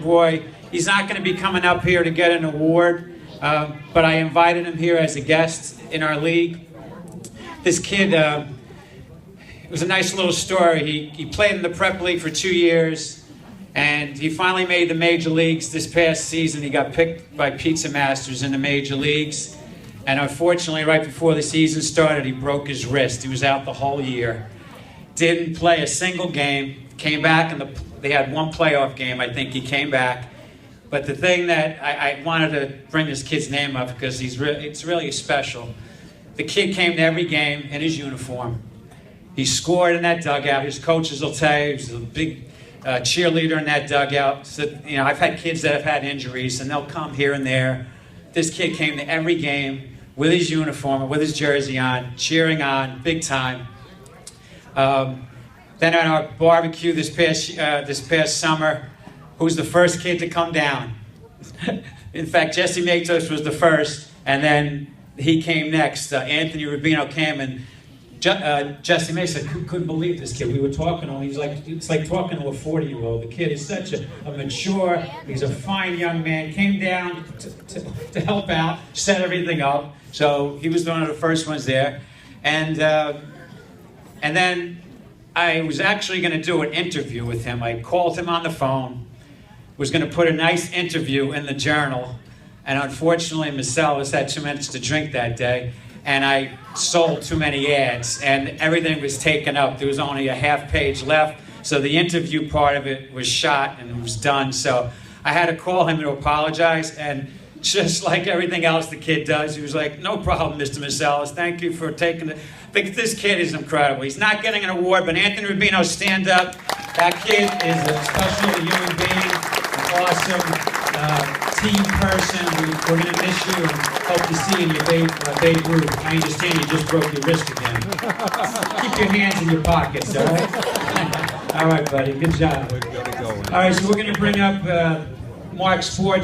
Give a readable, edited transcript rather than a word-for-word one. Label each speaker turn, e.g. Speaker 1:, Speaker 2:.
Speaker 1: boy. He's not going to be coming up here to get an award, but I invited him here as a guest in our league. This kid, it was a nice little story. He played in the prep league for 2 years, and he finally made the major leagues this past season. He got picked by Pizza Masters in the major leagues, and unfortunately, right before the season started, he broke his wrist. He was out the whole year. Didn't play a single game. Came back, and they had one playoff game. I think he came back. But the thing that I wanted to bring this kid's name up because it's really special. The kid came to every game in his uniform. He scored in that dugout. His coaches will tell you he was a big cheerleader in that dugout. So, you know, I've had kids that have had injuries, and they'll come here and there. This kid came to every game with his uniform, with his jersey on, cheering on, big time. Then at our barbecue this past summer, who was the first kid to come down? In fact, Jesse Matos was the first, and then he came next. Anthony Rubino came, and Jesse Mason couldn't believe this kid. We were talking to him. He's like, it's like talking to a 40-year-old. The kid is such a mature, he's a fine young man. Came down to help out, set everything up. So he was one of the first ones there. And then I was actually going to do an interview with him. I called him on the phone, was going to put a nice interview in the Journal, and unfortunately Marcellus had too much to drink that day, and I sold too many ads, and everything was taken up. There was only a half page left, so the interview part of it was shot and it was done. So I had to call him to apologize, and just like everything else the kid does, he was like, "No problem, Mr. Marcellus. Thank you for taking it." This kid is incredible. He's not getting an award, but Anthony Rubino, stand up. That kid is a special human being, an awesome team person. We're going to miss you and hope to see you in your Babe Ruth. I understand you just broke your wrist again. Keep your hands in your pockets, all right? All right, buddy. Good job. All right, so we're going to bring up Mark Sports.